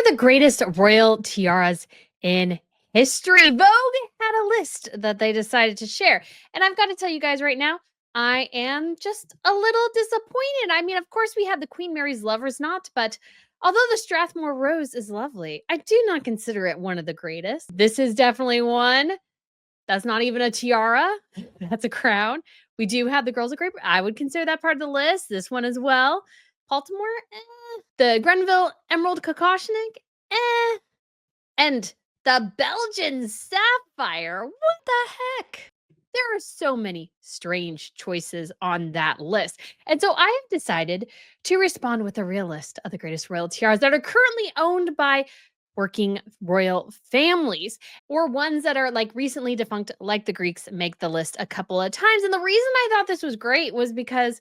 are the greatest royal tiaras in history? Vogue had a list that they decided to share. And I've got to tell you guys right now, I am just a little disappointed. I mean, of course, we had the Queen Mary's Lover's Knot, but although the Strathmore Rose is lovely, I do not consider it one of the greatest. This is definitely one. That's not even a tiara. That's a crown. We do have the Girls of Great Britain. I would consider that part of the list. This one as well. Baltimore, the Grenville Emerald Kokoshnik, eh. And the Belgian Sapphire. What the heck? There are so many strange choices on that list. And so I have decided to respond with a real list of the greatest royal tiaras that are currently owned by working royal families, or ones that are like recently defunct, like the Greeks make the list a couple of times. And the reason I thought this was great was because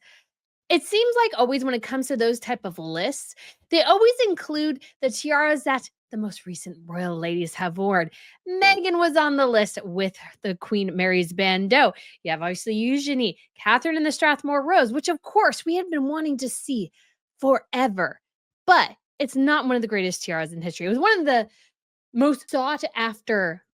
it seems like always when it comes to those type of lists, they always include the tiaras that the most recent royal ladies have worn. Meghan was on the list with the Queen Mary's bandeau. You have obviously Eugenie, Catherine and the Strathmore Rose, which of course we had been wanting to see forever. But it's not one of the greatest tiaras in history. It was one of the most sought after,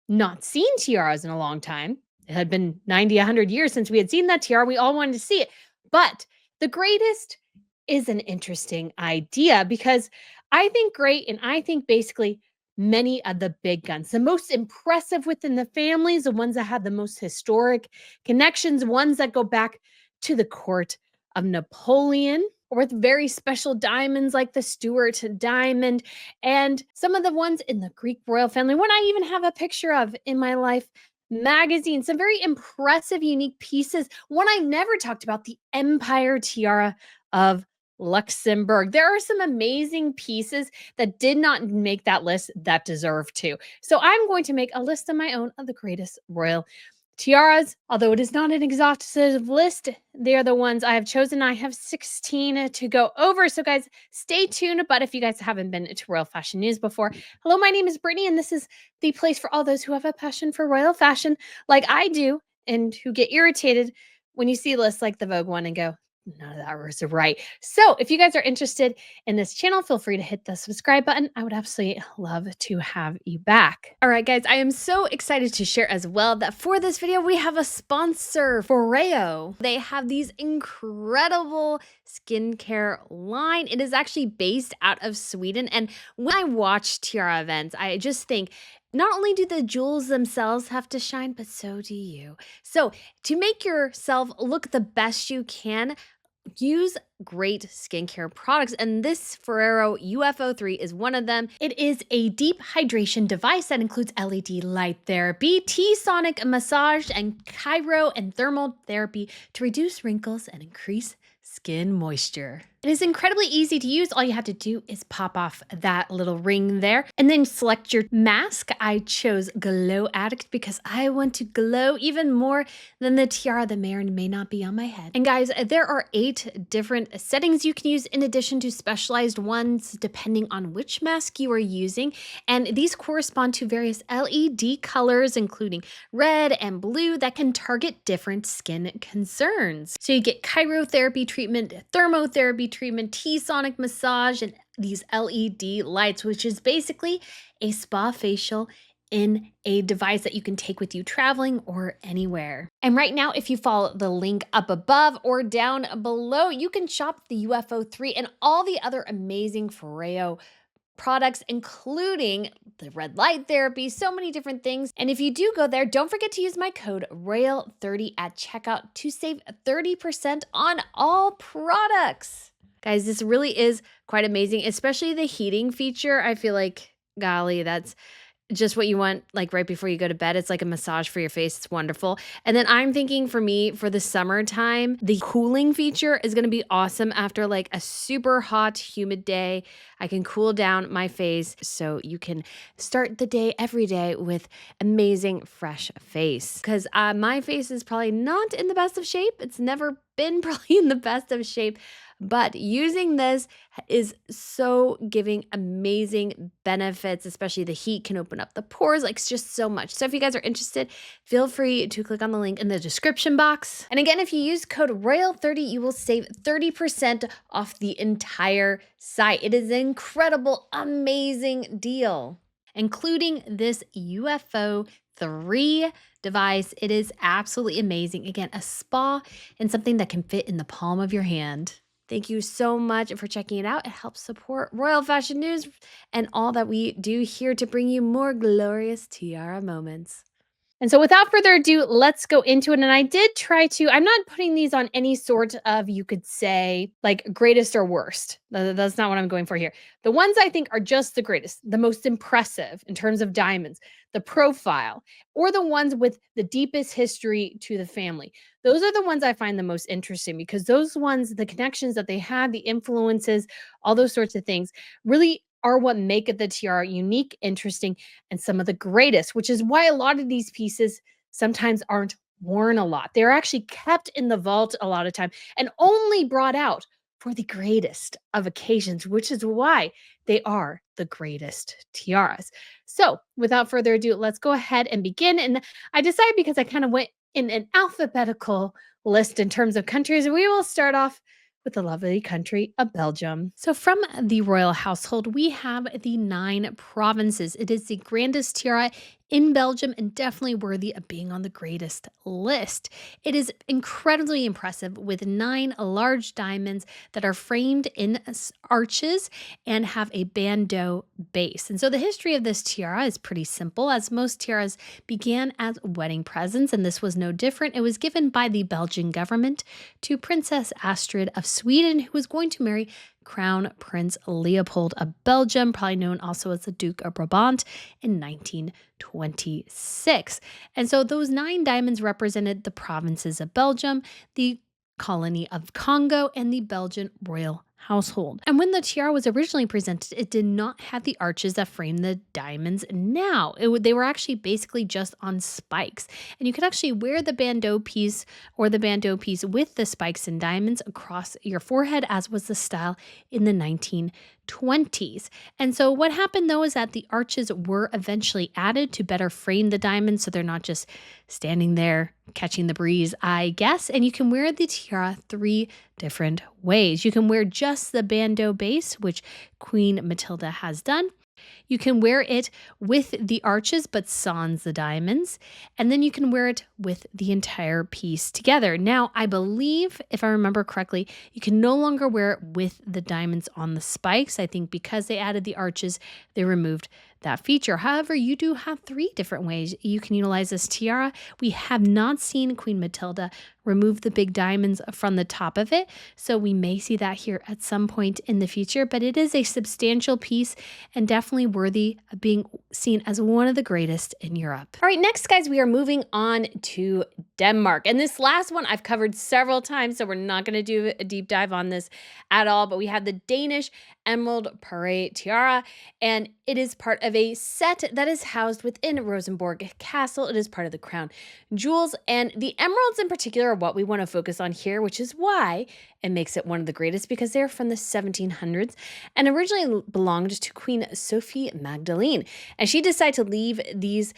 not seen tiaras in a long time. It had been 90, 100 years since we had seen that tiara. We all wanted to see it. But the greatest is an interesting idea because I think great, and I think basically many of the big guns, the most impressive within the families, the ones that have the most historic connections, ones that go back to the court of Napoleon, or with very special diamonds like the Stuart diamond, and some of the ones in the Greek royal family, one I even have a picture of in my life magazine, some very impressive, unique pieces. One I never talked about, the Empire Tiara of Luxembourg. There are some amazing pieces that did not make that list that deserve to. So I'm going to make a list of my own of the greatest royal tiaras. Although it is not an exhaustive list, they are the ones I have chosen. I have 16 to go over. So guys, stay tuned. But if you guys haven't been to Royal Fashion News before, hello, my name is Brittany, and this is the place for all those who have a passion for royal fashion like I do, and who get irritated when you see lists like the Vogue one and go, none of that was right. So if you guys are interested in this channel, feel free to hit the subscribe button. I would absolutely love to have you back. All right, guys, I am so excited to share as well that for this video, we have a sponsor, Foreo. They have these incredible skincare line. It is actually based out of Sweden. And when I watch tiara events, I just think, not only do the jewels themselves have to shine, but so do you. So to make yourself look the best you can, use great skincare products, and this Foreo UFO3 is one of them. It is a deep hydration device that includes LED light therapy, T-sonic massage, and cryo and thermal therapy to reduce wrinkles and increase skin moisture. It is incredibly easy to use. All you have to do is pop off that little ring there and then select your mask. I chose Glow Addict because I want to glow even more than the tiara that may or may not be on my head. And guys, there are 8 different settings you can use in addition to specialized ones depending on which mask you are using. And these correspond to various LED colors, including red and blue, that can target different skin concerns. So you get cryotherapy treatment, thermotherapy treatment, T-sonic massage, and these LED lights, which is basically a spa facial in a device that you can take with you traveling or anywhere. And right now, if you follow the link up above or down below, you can shop the UFO3 and all the other amazing Foreo products, including the red light therapy, so many different things. And if you do go there, don't forget to use my code ROYAL30 at checkout to save 30% on all products. Guys, this really is quite amazing, especially the heating feature. I feel like, golly, that's just what you want, like right before you go to bed. It's like a massage for your face. It's wonderful. And then I'm thinking for me, for the summertime, the cooling feature is going to be awesome after like a super hot, humid day. I can cool down my face so you can start the day every day with amazing, fresh face. Because my face is probably not in the best of shape. It's never been probably in the best of shape. But using this is so giving amazing benefits, especially the heat can open up the pores, like it's just so much. So if you guys are interested, feel free to click on the link in the description box. And again, if you use code ROYAL30, you will save 30% off the entire site. It is an incredible, amazing deal, including this UFO 3 device. It is absolutely amazing. Again, a spa and something that can fit in the palm of your hand. Thank you so much for checking it out. It helps support Royal Fashion News and all that we do here to bring you more glorious tiara moments. And so without further ado, let's go into it. And I did try to, I'm not putting these on any sort of, you could say, like greatest or worst. That's not what I'm going for here. The ones I think are just the greatest, the most impressive in terms of diamonds, the profile, or the ones with the deepest history to the family. Those are the ones I find the most interesting because those ones, the connections that they had, the influences, all those sorts of things really are what make it the tiara unique, interesting, and some of the greatest, which is why a lot of these pieces sometimes aren't worn a lot. They're actually kept in the vault a lot of time and only brought out for the greatest of occasions, which is why they are the greatest tiaras. So, without further ado, let's go ahead and begin. And I decided because I kind of went in an alphabetical list in terms of countries, we will start off with the lovely country of Belgium. So, from the royal household, we have the 9 provinces. It is the grandest tiara in Belgium and definitely worthy of being on the greatest list. It is incredibly impressive with 9 large diamonds that are framed in arches and have a bandeau base. And so the history of this tiara is pretty simple, as most tiaras began as wedding presents, and this was no different. It was given by the Belgian government to Princess Astrid of Sweden, who was going to marry Crown Prince Leopold of Belgium, probably known also as the Duke of Brabant, in 1926. And so those 9 diamonds represented the provinces of Belgium, the colony of Congo, and the Belgian royal household. And when the tiara was originally presented, it did not have the arches that frame the diamonds now. They were actually basically just on spikes. And you could actually wear the bandeau piece or the bandeau piece with the spikes and diamonds across your forehead, as was the style in the 1920s. And so what happened though is that the arches were eventually added to better frame the diamonds so they're not just standing there catching the breeze, I guess. And you can wear the tiara 3 different ways. You can wear just the bandeau base, which Queen Matilda has done. You can wear it with the arches, but sans the diamonds. And then you can wear it with the entire piece together. Now, I believe, if I remember correctly, you can no longer wear it with the diamonds on the spikes. I think because they added the arches, they removed that feature. However, you do have 3 different ways you can utilize this tiara. We have not seen Queen Matilda remove the big diamonds from the top of it, so we may see that here at some point in the future, but it is a substantial piece and definitely worthy of being seen as one of the greatest in Europe. All right, next, guys, we are moving on to Denmark. And this last one I've covered several times, so we're not going to do a deep dive on this at all, but we have the Danish Emerald Parure tiara, and it is part of a set that is housed within Rosenborg Castle. It is part of the crown jewels, and the emeralds in particular are what we want to focus on here, which is why it makes it one of the greatest, because they're from the 1700s and originally belonged to Queen Sophie Magdalene. And she decided to leave these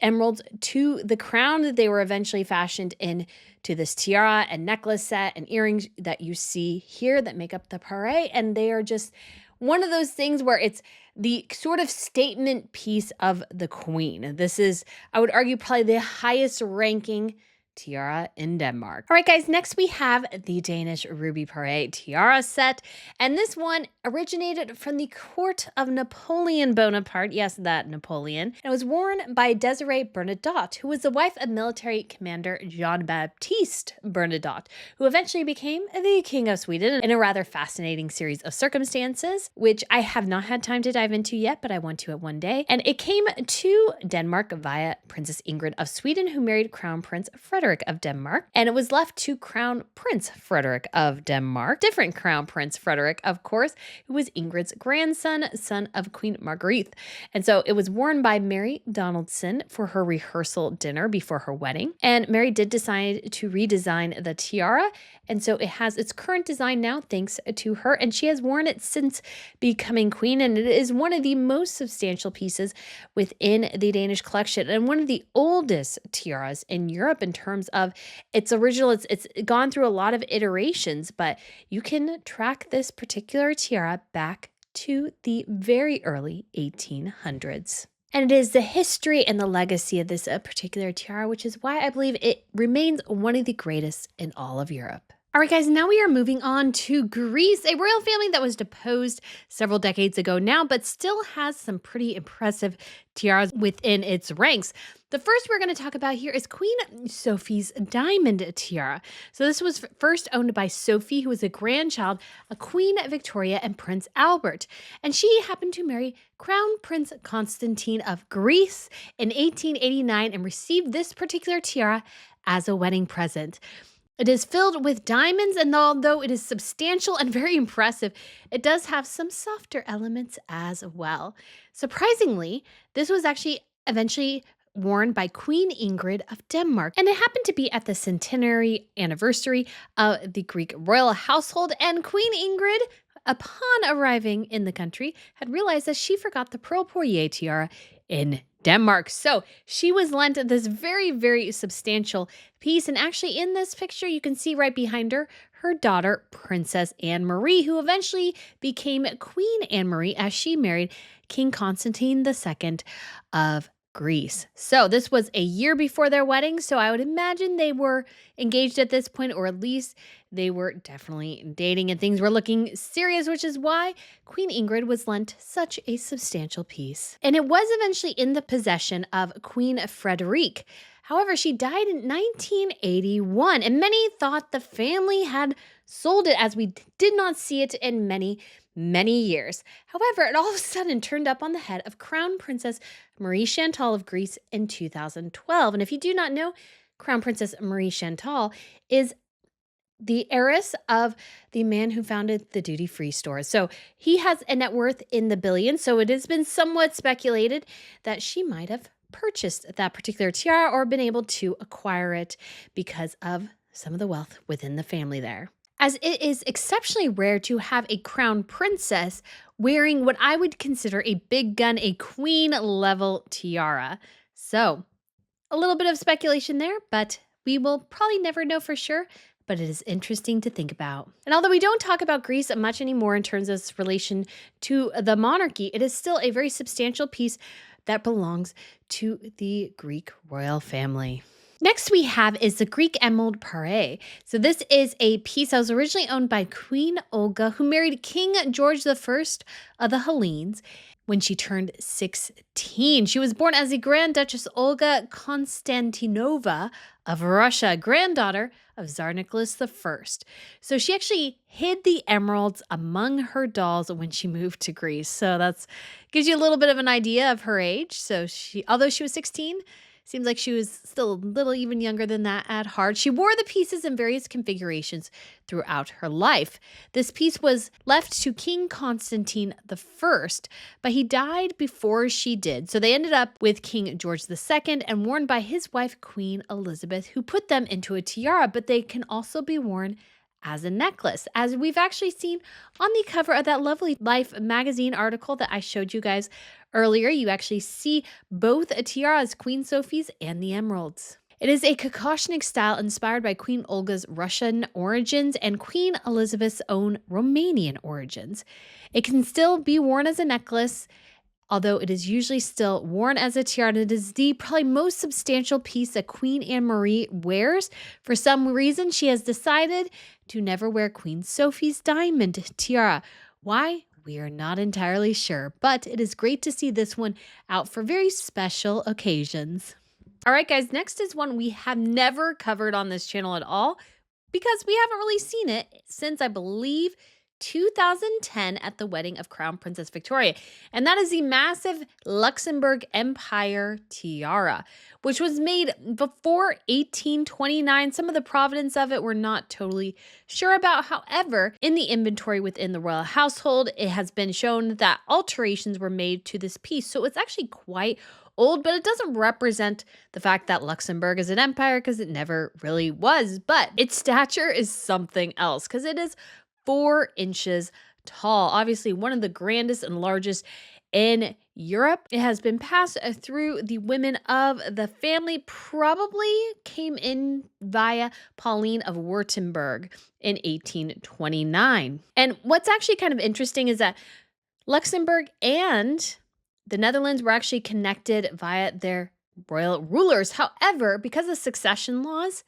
emeralds to the crown that they were eventually fashioned in to this tiara and necklace set and earrings that you see here that make up the parure. And they are just one of those things where it's the sort of statement piece of the queen. This is, I would argue, probably the highest ranking tiara in Denmark. All right, guys, next we have the Danish Ruby Parure tiara set. And this one originated from the court of Napoleon Bonaparte. Yes, that Napoleon. And it was worn by Desiree Bernadotte, who was the wife of military commander Jean-Baptiste Bernadotte, who eventually became the King of Sweden in a rather fascinating series of circumstances, which I have not had time to dive into yet, but I want to at one day. And it came to Denmark via Princess Ingrid of Sweden, who married Crown Prince Frederik Frederick of Denmark, and it was left to Crown Prince Frederick of Denmark. Different Crown Prince Frederick, of course, who was Ingrid's grandson, son of Queen Marguerite. And so it was worn by Mary Donaldson for her rehearsal dinner before her wedding. And Mary did decide to redesign the tiara. And so it has its current design now, thanks to her. And she has worn it since becoming queen. And it is one of the most substantial pieces within the Danish collection and one of the oldest tiaras in Europe in terms of its original. It's gone through a lot of iterations, but you can track this particular tiara back to the very early 1800s. And it is the history and the legacy of this particular tiara, which is why I believe it remains one of the greatest in all of Europe. All right, guys, now we are moving on to Greece, a royal family that was deposed several decades ago now, but still has some pretty impressive tiaras within its ranks. The first we're going to talk about here is Queen Sophie's diamond tiara. So this was first owned by Sophie, who was a grandchild of Queen Victoria and Prince Albert. And she happened to marry Crown Prince Constantine of Greece in 1889 and received this particular tiara as a wedding present. It is filled with diamonds, and although it is substantial and very impressive, it does have some softer elements as well. Surprisingly, this was actually eventually worn by Queen Ingrid of Denmark, and it happened to be at the centenary anniversary of the Greek royal household, and Queen Ingrid, upon arriving in the country, had realized that she forgot the Pearl Poirier tiara in Denmark. So she was lent this very, very substantial piece. And actually in this picture, you can see right behind her, her daughter, Princess Anne Marie, who eventually became Queen Anne Marie as she married King Constantine II of Greece. So this was a year before their wedding. So I would imagine they were engaged at this point, or at least they were definitely dating and things were looking serious, which is why Queen Ingrid was lent such a substantial piece. And it was eventually in the possession of Queen Frederike. However, she died in 1981, and many thought the family had sold it, as we did not see it in many years. However, it all of a sudden turned up on the head of Crown Princess Marie Chantal of Greece in 2012. And if you do not know, Crown Princess Marie Chantal is the heiress of the man who founded the duty-free stores. So he has a net worth in the billions. So it has been somewhat speculated that she might have purchased that particular tiara or been able to acquire it because of some of the wealth within the family there. As it is exceptionally rare to have a crown princess wearing what I would consider a big gun, a queen level tiara. So a little bit of speculation there, but we will probably never know for sure, but it is interesting to think about. And although we don't talk about Greece much anymore in terms of its relation to the monarchy, it is still a very substantial piece that belongs to the Greek royal family. Next we have is the Greek emerald Parure. So this is a piece that was originally owned by Queen Olga, who married King George I of the Hellenes when she turned 16. She was born as the Grand Duchess Olga Konstantinova of Russia, granddaughter of Tsar Nicholas I. So she actually hid the emeralds among her dolls when she moved to Greece. So that gives you a little bit of an idea of her age. So although she was 16, seems like she was still a little even younger than that at heart. She wore the pieces in various configurations throughout her life. This piece was left to King Constantine I, but he died before she did. So they ended up with King George II and worn by his wife, Queen Elizabeth, who put them into a tiara, but they can also be worn as a necklace, as we've actually seen on the cover of that lovely Life magazine article that I showed you guys earlier. You actually see both tiaras, Queen Sophie's and the emeralds. It is a Kokoshnik style inspired by Queen Olga's Russian origins and Queen Elizabeth's own Romanian origins. It can still be worn as a necklace, although it is usually still worn as a tiara. It is the probably most substantial piece that Queen Anne Marie wears. For some reason, she has decided to never wear Queen Sophie's diamond tiara. Why? We are not entirely sure, but it is great to see this one out for very special occasions. All right, guys, next is one we have never covered on this channel at all because we haven't really seen it since, I believe, 2010 at the wedding of Crown Princess Victoria. And that is the massive Luxembourg Empire tiara, which was made before 1829. Some of the provenance of it we're not totally sure about. However, in the inventory within the royal household, it has been shown that alterations were made to this piece. So it's actually quite old, but it doesn't represent the fact that Luxembourg is an empire because it never really was. But its stature is something else because it is 4 inches tall. Obviously, one of the grandest and largest in Europe. It has been passed through the women of the family, probably came in via Pauline of Württemberg in 1829. And what's actually kind of interesting is that Luxembourg and the Netherlands were actually connected via their royal rulers. However, because of succession laws,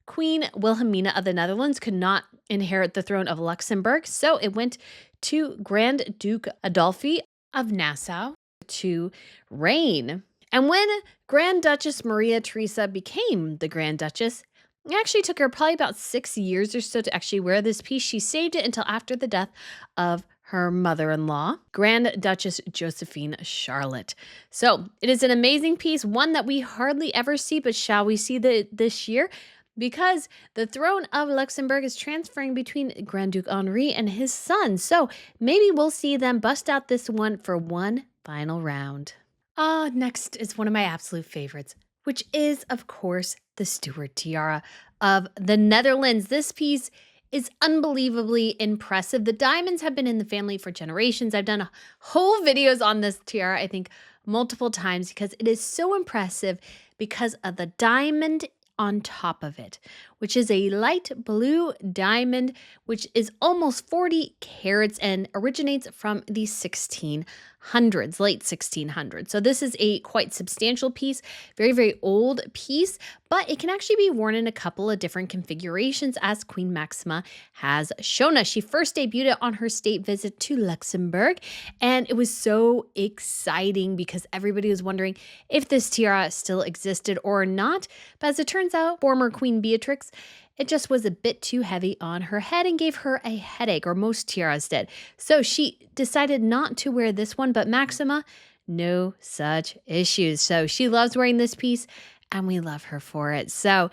Queen Wilhelmina of the Netherlands could not inherit the throne of Luxembourg, so it went to Grand Duke Adolphe of Nassau to reign. And when Grand Duchess Maria Theresa became the Grand Duchess, it actually took her probably about 6 years or so to actually wear this piece. She saved it until after the death of her mother-in-law, Grand Duchess Josephine Charlotte. So it is an amazing piece, one that we hardly ever see, but shall we see this year? Because the throne of Luxembourg is transferring between Grand Duke Henri and his son. So maybe we'll see them bust out this one for one final round. Next is one of my absolute favorites, which is, of course, the Stuart tiara of the Netherlands. This piece is unbelievably impressive. The diamonds have been in the family for generations. I've done whole videos on this tiara, I think, multiple times because it is so impressive because of the diamond on top of it, which is a light blue diamond, which is almost 40 carats and originates from the 1600s, late 1600s. So this is a quite substantial piece, very, very old piece, but it can actually be worn in a couple of different configurations as Queen Maxima has shown us. She first debuted it on her state visit to Luxembourg, and it was so exciting because everybody was wondering if this tiara still existed or not. But as it turns out, former Queen Beatrix, it just was a bit too heavy on her head and gave her a headache, or most tiaras did. So she decided not to wear this one, but Maxima, no such issues. So she loves wearing this piece, and we love her for it. So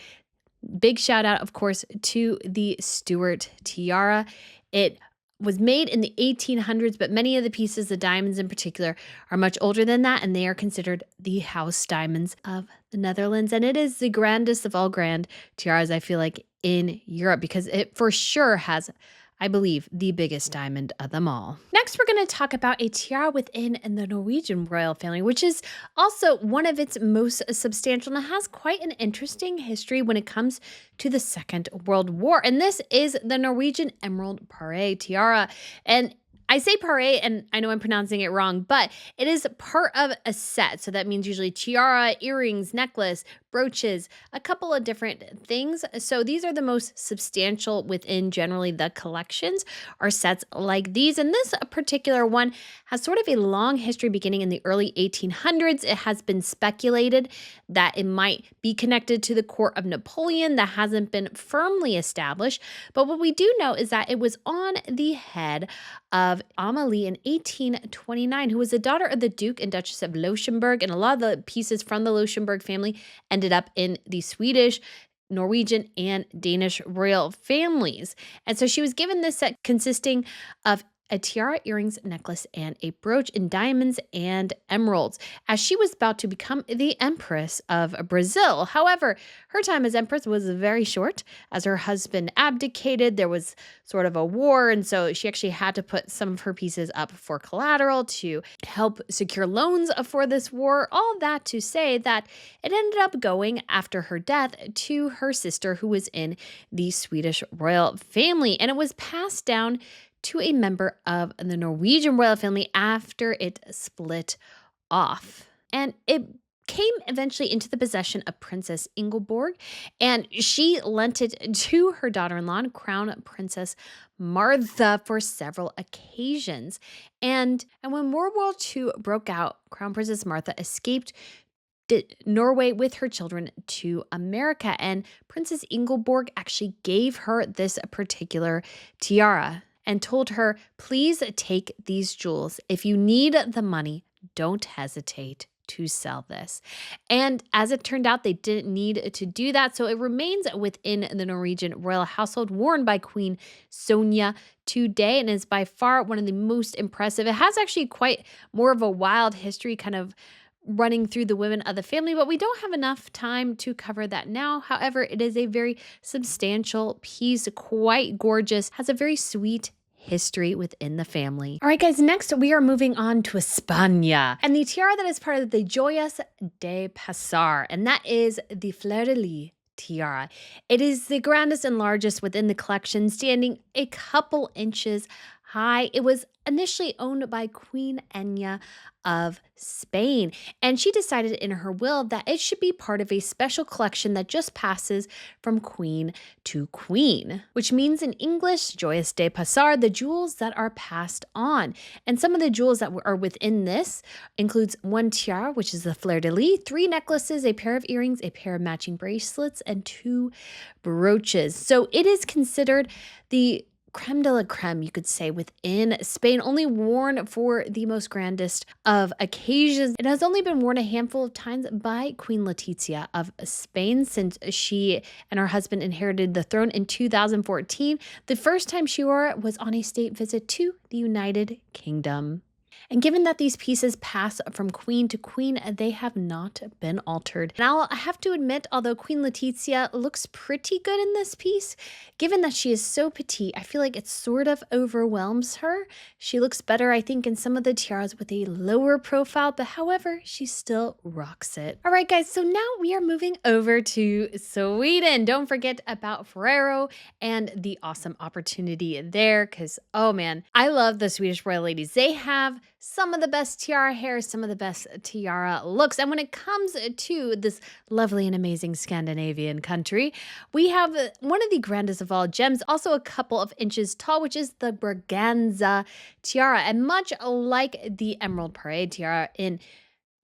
big shout out, of course, to the Stuart tiara. It was made in the 1800s, but many of the pieces, the diamonds in particular, are much older than that, and they are considered the house diamonds of the Netherlands. And it is the grandest of all grand tiaras, I feel like, in Europe, because it for sure has, I believe, the biggest diamond of them all. Next, we're going to talk about a tiara within the Norwegian royal family, which is also one of its most substantial and has quite an interesting history when it comes to the Second World War. And this is the Norwegian Emerald Parure tiara. And I say parure, and I know I'm pronouncing it wrong, but it is part of a set. So that means usually tiara, earrings, necklace, brooches, a couple of different things. So these are the most substantial within generally the collections are sets like these. And this particular one has sort of a long history beginning in the early 1800s. It has been speculated that it might be connected to the court of Napoleon. That hasn't been firmly established. But what we do know is that it was on the head of Amalie in 1829, who was the daughter of the Duke and Duchess of Luxembourg. And a lot of the pieces from the Luxembourg family ended up in the Swedish, Norwegian, and Danish royal families. And so she was given this set consisting of a tiara, earrings, necklace, and a brooch in diamonds and emeralds, as she was about to become the Empress of Brazil. However, her time as Empress was very short, as her husband abdicated. There was sort of a war, and so she actually had to put some of her pieces up for collateral to help secure loans for this war. All that to say that it ended up going, after her death, to her sister, who was in the Swedish royal family, and it was passed down to a member of the Norwegian royal family after it split off. And it came eventually into the possession of Princess Ingeborg, and she lent it to her daughter-in-law, Crown Princess Martha, for several occasions. And when World War II broke out, Crown Princess Martha escaped Norway with her children to America, and Princess Ingeborg actually gave her this particular tiara. and told her, "Please take these jewels. If you need the money, don't hesitate to sell this." And as it turned out, they didn't need to do that. So it remains within the Norwegian royal household, worn by Queen Sonja today, and is by far one of the most impressive. It has actually quite more of a wild history kind of running through the women of the family, but we don't have enough time to cover that now. However, it is a very substantial piece, quite gorgeous, has a very sweet history within the family. All right, guys, next we are moving on to España and the tiara that is part of the Joyas de Pasar, and that is the Fleur-de-Lis tiara. It is the grandest and largest within the collection, standing a couple inches high. It was initially owned by Queen Enya of Spain, and she decided in her will that it should be part of a special collection that just passes from queen to queen, which means in English, Joyas de Pasar, the jewels that are passed on. And some of the jewels that are within this includes one tiara, which is the Fleur-de-Lis, 3 necklaces, a pair of earrings, a pair of matching bracelets, and 2 brooches. So it is considered the creme de la creme, you could say, within Spain, only worn for the most grandest of occasions. It has only been worn a handful of times by Queen Letizia of Spain since she and her husband inherited the throne in 2014. The first time she wore it was on a state visit to the United Kingdom. And given that these pieces pass from queen to queen, they have not been altered. Now, I have to admit, although Queen Letizia looks pretty good in this piece, given that she is so petite, I feel like it sort of overwhelms her. She looks better, I think, in some of the tiaras with a lower profile, but however, she still rocks it. All right, guys, so now we are moving over to Sweden. Don't forget about foreo and the awesome opportunity there, because, oh man, I love the Swedish royal ladies. They have some of the best tiara hair, some of the best tiara looks. And when it comes to this lovely and amazing Scandinavian country, we have one of the grandest of all gems, also a couple of inches tall, which is the Berganza tiara. And much like the Emerald Parade tiara in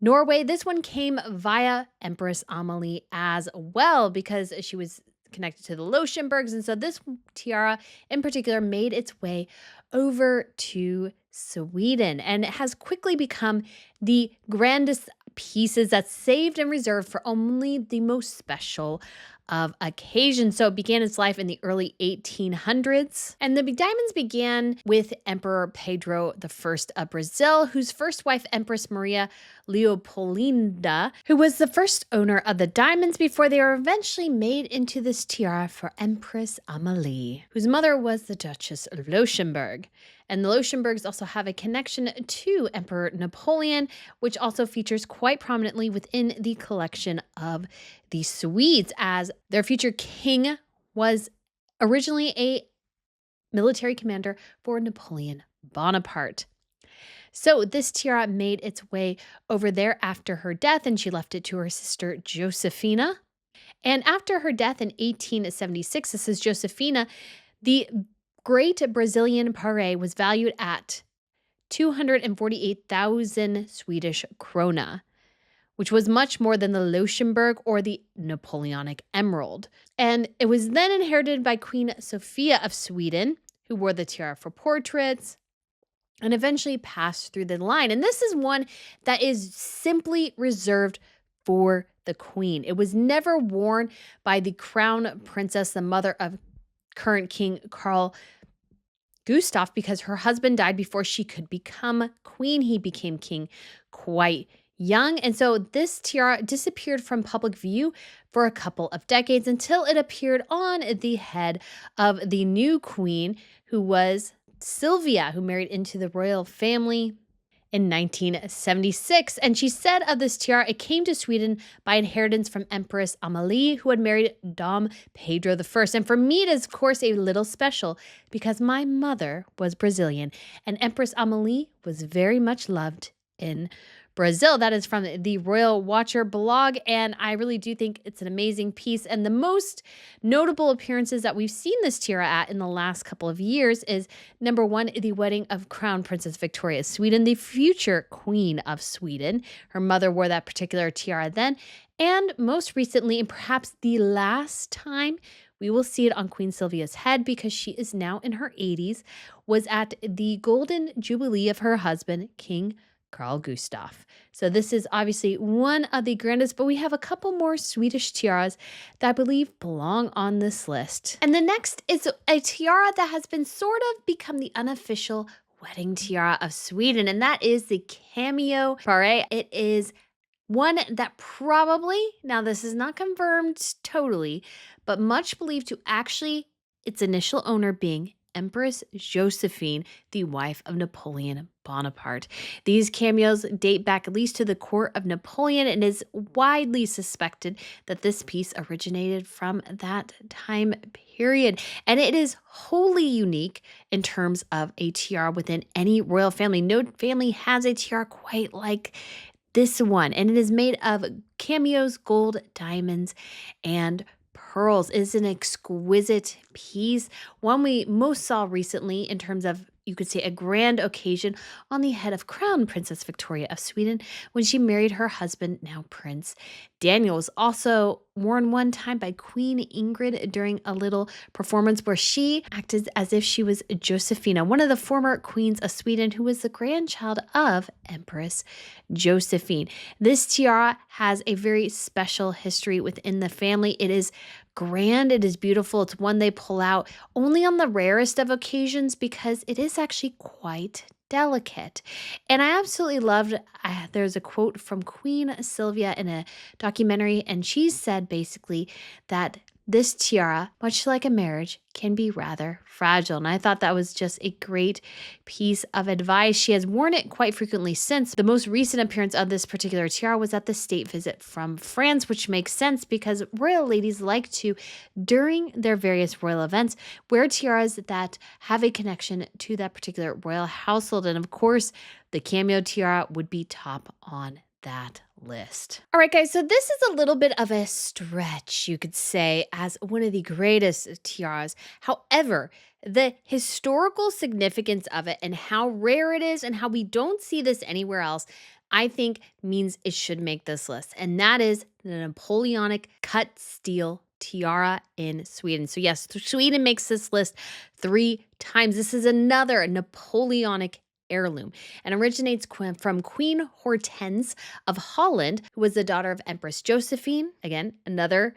Norway, this one came via Empress Amalie as well, because she was connected to the Loeschenbergs. And so this tiara in particular made its way over to Sweden, and it has quickly become the grandest pieces that's saved and reserved for only the most special of occasions. So it began its life in the early 1800s, and the diamonds began with Emperor Pedro I of Brazil, whose first wife, Empress Maria Leopoldina, who was the first owner of the diamonds before they were eventually made into this tiara for Empress Amalie, whose mother was the Duchess of Loeschenberg. And the Loeschenbergs also have a connection to Emperor Napoleon, which also features quite prominently within the collection of the Swedes, as their future king was originally a military commander for Napoleon Bonaparte. So this tiara made its way over there after her death, and she left it to her sister Josefina. And after her death in 1876, this is Josefina, the great Brazilian Parure was valued at 248,000 Swedish krona, which was much more than the Loeschenberg or the Napoleonic Emerald. And it was then inherited by Queen Sophia of Sweden, who wore the tiara for portraits, and eventually passed through the line. And this is one that is simply reserved for the queen. It was never worn by the crown princess, the mother of current King Carl Gustaf, because her husband died before she could become queen. He became king quite young. And so this tiara disappeared from public view for a couple of decades until it appeared on the head of the new queen, who was Sylvia, who married into the royal family in 1976. And she said of this tiara, it came to Sweden by inheritance from Empress Amalie, who had married Dom Pedro I. And for me, it is, of course, a little special because my mother was Brazilian, and Empress Amalie was very much loved in Brazil. That is from the Royal Watcher blog, and I really do think it's an amazing piece. And the most notable appearances that we've seen this tiara at in the last couple of years is, number one, the wedding of Crown Princess Victoria of Sweden, the future Queen of Sweden. Her mother wore that particular tiara then. And most recently, and perhaps the last time we will see it on Queen Sylvia's head because she is now in her 80s, was at the golden jubilee of her husband, King Carl Gustaf. So this is obviously one of the grandest, but we have a couple more Swedish tiaras that I believe belong on this list. And the next is a tiara that has been sort of become the unofficial wedding tiara of Sweden, and that is the cameo Parure. It is one that probably, now this is not confirmed totally, but much believed to actually its initial owner being Empress Josephine, the wife of Napoleon Bonaparte. These cameos date back at least to the court of Napoleon and is widely suspected that this piece originated from that time period. And it is wholly unique in terms of a tiara within any royal family. No family has a tiara quite like this one, and it is made of cameos, gold, diamonds, and pearls. It is an exquisite piece, one we most saw recently in terms of, you could say, a grand occasion on the head of Crown Princess Victoria of Sweden when she married her husband, now Prince Daniel. Was also worn one time by Queen Ingrid during a little performance where she acted as if she was Josefina, one of the former queens of Sweden, who was the grandchild of Empress Josephine. This tiara has a very special history within the family. It is grand, it is beautiful. It's one they pull out only on the rarest of occasions because it is actually quite delicate. And I absolutely loved, there's a quote from Queen Sylvia in a documentary, and she said basically that this tiara, much like a marriage, can be rather fragile. And I thought that was just a great piece of advice. She has worn it quite frequently since. The most recent appearance of this particular tiara was at the state visit from France, which makes sense because royal ladies like to, during their various royal events, wear tiaras that have a connection to that particular royal household. And of course, the cameo tiara would be top on that list. All right, guys, so this is a little bit of a stretch, you could say, as one of the greatest tiaras. However, the historical significance of it and how rare it is and how we don't see this anywhere else, I think means it should make this list. And that is the Napoleonic cut steel tiara in Sweden. So yes, Sweden makes this list 3 times. This is another Napoleonic heirloom and originates from Queen Hortense of Holland, who was the daughter of Empress Josephine. Again, another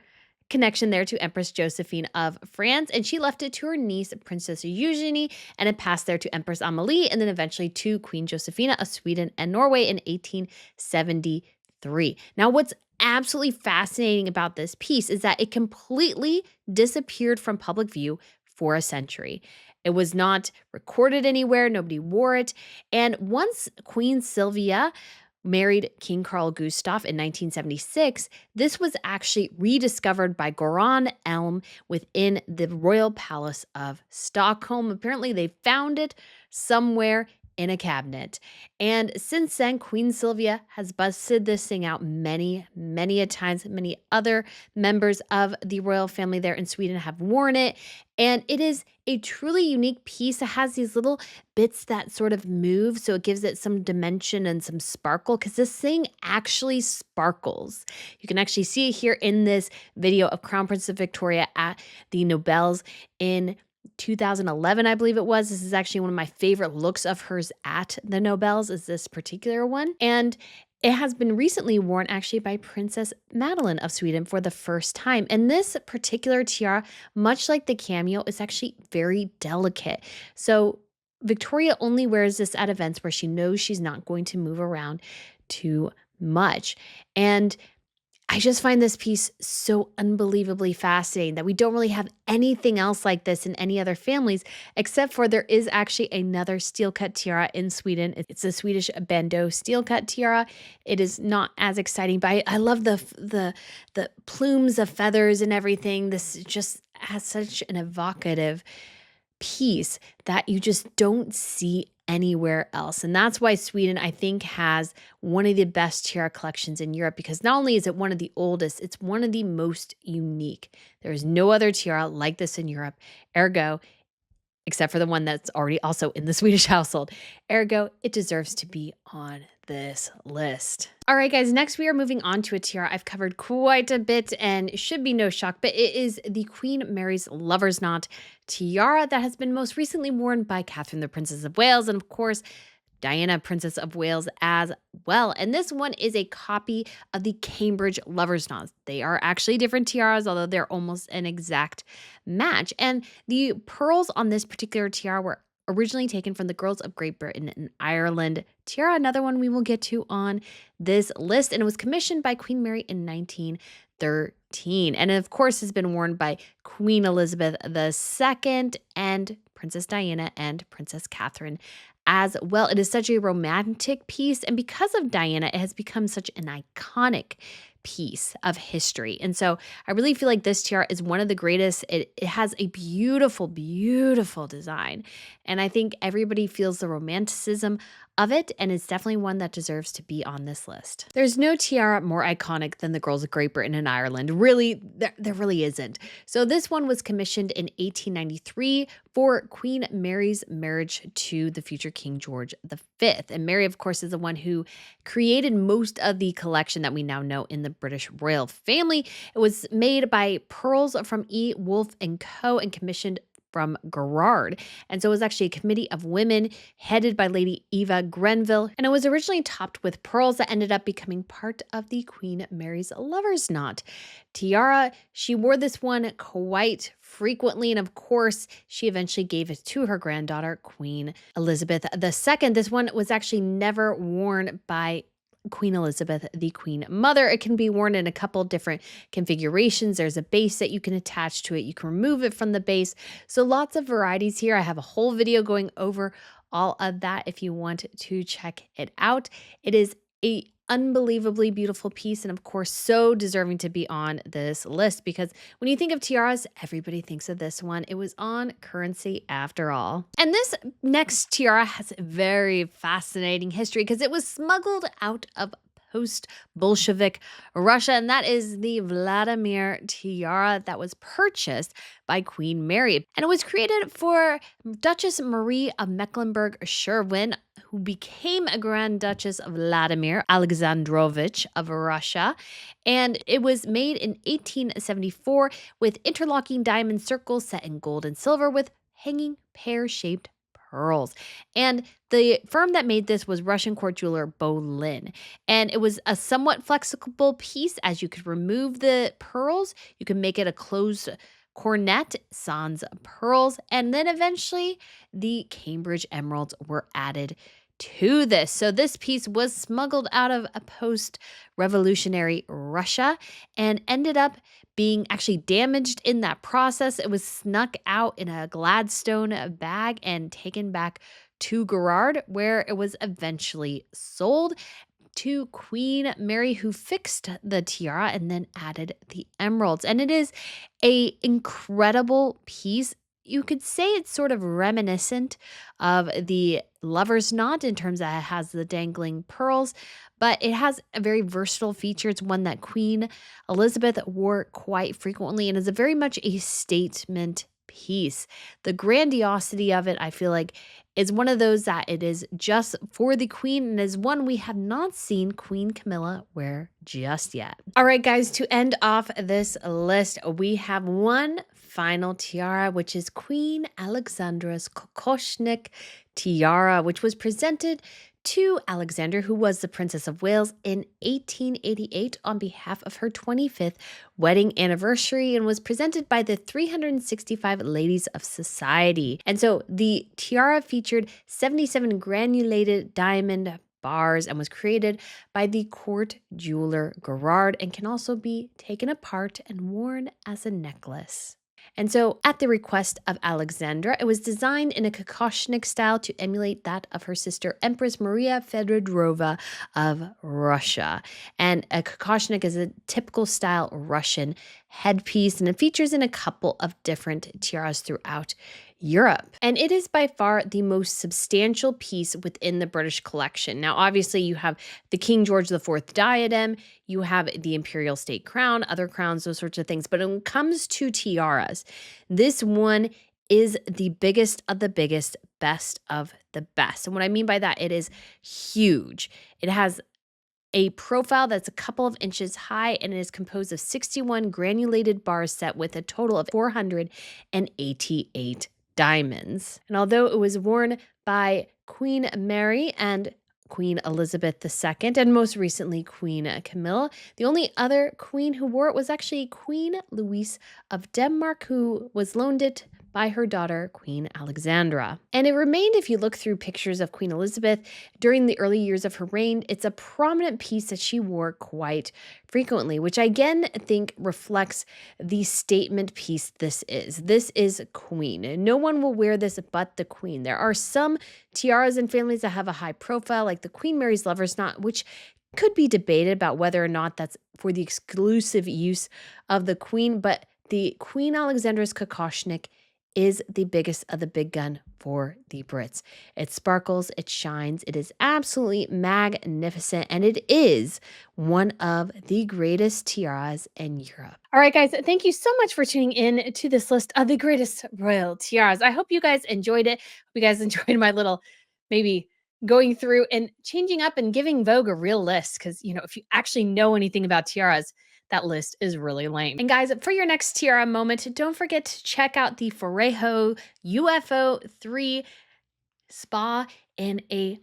connection there to Empress Josephine of France. And she left it to her niece, Princess Eugenie, and it passed there to Empress Amalie, and then eventually to Queen Josephina of Sweden and Norway in 1873. Now, what's absolutely fascinating about this piece is that it completely disappeared from public view for a century. It was not recorded anywhere. Nobody wore it. And once Queen Sylvia married King Carl Gustaf in 1976, this was actually rediscovered by Goran Elm within the Royal Palace of Stockholm. Apparently, they found it somewhere in a cabinet. And since then, Queen Sylvia has busted this thing out many, many a times. Many other members of the royal family there in Sweden have worn it. And it is a truly unique piece. It has these little bits that sort of move, so it gives it some dimension and some sparkle because this thing actually sparkles. You can actually see it here in this video of Crown Princess Victoria at the Nobels in 2011, I believe it was. This is actually one of my favorite looks of hers at the Nobels, is this particular one. And it has been recently worn actually by Princess Madeline of Sweden for the first time. And this particular tiara, much like the cameo, is actually very delicate. So Victoria only wears this at events where she knows she's not going to move around too much. And I just find this piece so unbelievably fascinating that we don't really have anything else like this in any other families, except for there is actually another steel cut tiara in Sweden. It's a Swedish bandeau steel cut tiara. It is not as exciting, but I love the plumes of feathers and everything. This just has such an evocative piece that you just don't see anywhere else. And that's why Sweden, I think, has one of the best tiara collections in Europe, because not only is it one of the oldest, it's one of the most unique. There is no other tiara like this in Europe. Ergo, except for the one that's already also in the Swedish household. Ergo, it deserves to be on this list. All right, guys, next we are moving on to a tiara I've covered quite a bit and it should be no shock, but it is the Queen Mary's Lover's Knot tiara that has been most recently worn by Catherine, the Princess of Wales, and of course, Diana, Princess of Wales, as well. And this one is a copy of the Cambridge Lover's Knot. They are actually different tiaras, although they're almost an exact match. And the pearls on this particular tiara were originally taken from the Girls of Great Britain and Ireland tiara, another one we will get to on this list. And it was commissioned by Queen Mary in 1913. And of course, has been worn by Queen Elizabeth II and Princess Diana and Princess Catherine as well. It is such a romantic piece, and because of Diana, it has become such an iconic piece of history. And so I really feel like this tiara is one of the greatest. It has a beautiful, beautiful design. And I think everybody feels the romanticism of it, and it's definitely one that deserves to be on this list. There's no tiara more iconic than the Girls of Great Britain and Ireland. Really, there really isn't. So this one was commissioned in 1893 for Queen Mary's marriage to the future King George V. And Mary, of course, is the one who created most of the collection that we now know in the British royal family. It was made by pearls from E. Wolfe and Co. and commissioned from Gerard. And so it was actually a committee of women headed by Lady Eva Grenville. And it was originally topped with pearls that ended up becoming part of the Queen Mary's Lover's Knot tiara. She wore this one quite frequently. And of course, she eventually gave it to her granddaughter, Queen Elizabeth II. This one was actually never worn by Queen Elizabeth, the Queen Mother. It can be worn in a couple different configurations. There's a base that you can attach to it. You can remove it from the base. So lots of varieties here. I have a whole video going over all of that if you want to check it out. It is a unbelievably beautiful piece and of course so deserving to be on this list because when you think of tiaras, everybody thinks of this one. It was on currency after all. And this next tiara has a very fascinating history because it was smuggled out of post-Bolshevik Russia, and that is the Vladimir tiara that was purchased by Queen Mary. And it was created for Duchess Marie of Mecklenburg-Schwerin, who became a Grand Duchess of Vladimir Alexandrovich of Russia. And it was made in 1874 with interlocking diamond circles set in gold and silver with hanging pear-shaped pearls. And the firm that made this was Russian court jeweler Bolin. And it was a somewhat flexible piece as you could remove the pearls. You could make it a closed cornet, sans pearls. And then eventually the Cambridge emeralds were added to this. So this piece was smuggled out of a post-revolutionary Russia and ended up being actually damaged in that process. It was snuck out in a Gladstone bag and taken back to Gerard, where it was eventually sold to Queen Mary, who fixed the tiara and then added the emeralds. And it is an incredible piece. You could say it's sort of reminiscent of the Lover's Knot in terms that it has the dangling pearls, but it has a very versatile feature. It's one that Queen Elizabeth wore quite frequently and is a very much a statement piece. The grandiosity of it, I feel like, is one of those that it is just for the queen and is one we have not seen Queen Camilla wear just yet. All right, guys, to end off this list, we have one final tiara, which is Queen Alexandra's Kokoshnik tiara, which was presented to Alexandra, who was the Princess of Wales, in 1888 on behalf of her 25th wedding anniversary and was presented by the 365 Ladies of Society. And so the tiara featured 77 granulated diamond bars and was created by the court jeweler Gerard and can also be taken apart and worn as a necklace. And so, at the request of Alexandra, it was designed in a Kokoshnik style to emulate that of her sister Empress Maria Feodorova of Russia. And a Kokoshnik is a typical style Russian headpiece, and it features in a couple of different tiaras throughout Europe. And it is by far the most substantial piece within the British collection. Now, obviously, you have the King George IV diadem, you have the imperial state crown, other crowns, those sorts of things. But when it comes to tiaras, this one is the biggest of the biggest, best of the best. And what I mean by that, it is huge. It has a profile that's a couple of inches high, and it is composed of 61 granulated bars set with a total of 488 diamonds. And although it was worn by Queen Mary and Queen Elizabeth II, and most recently Queen Camilla, the only other queen who wore it was actually Queen Louise of Denmark, who was loaned it by her daughter, Queen Alexandra. And it remained, if you look through pictures of Queen Elizabeth during the early years of her reign, it's a prominent piece that she wore quite frequently, which I again think reflects the statement piece this is. This is queen. No one will wear this but the queen. There are some tiaras and families that have a high profile, like the Queen Mary's Lover's Knot, which could be debated about whether or not that's for the exclusive use of the queen, but the Queen Alexandra's Kokoshnik is the biggest of the big gun for the Brits. It sparkles, it shines, it is absolutely magnificent, and it is one of the greatest tiaras in Europe. All right, guys, thank you so much for tuning in to this list of the greatest royal tiaras. I hope you guys enjoyed it. Hope you guys enjoyed my little, maybe going through and changing up and giving Vogue a real list, because, if you actually know anything about tiaras, that list is really lame. And guys, for your next tiara moment, don't forget to check out the foreo UFO 3 spa in a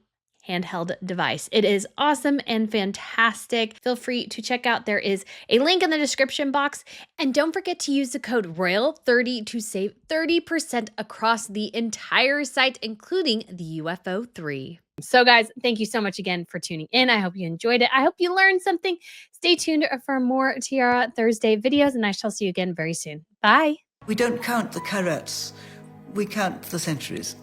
handheld device. It is awesome and fantastic. Feel free to check out. There is a link in the description box. And don't forget to use the code ROYAL30 to save 30% across the entire site, including the UFO 3. So guys, thank you so much again for tuning in. I hope you enjoyed it. I hope you learned something. Stay tuned for more Tiara Thursday videos, and I shall see you again very soon. Bye. We don't count the carats, we count the centuries.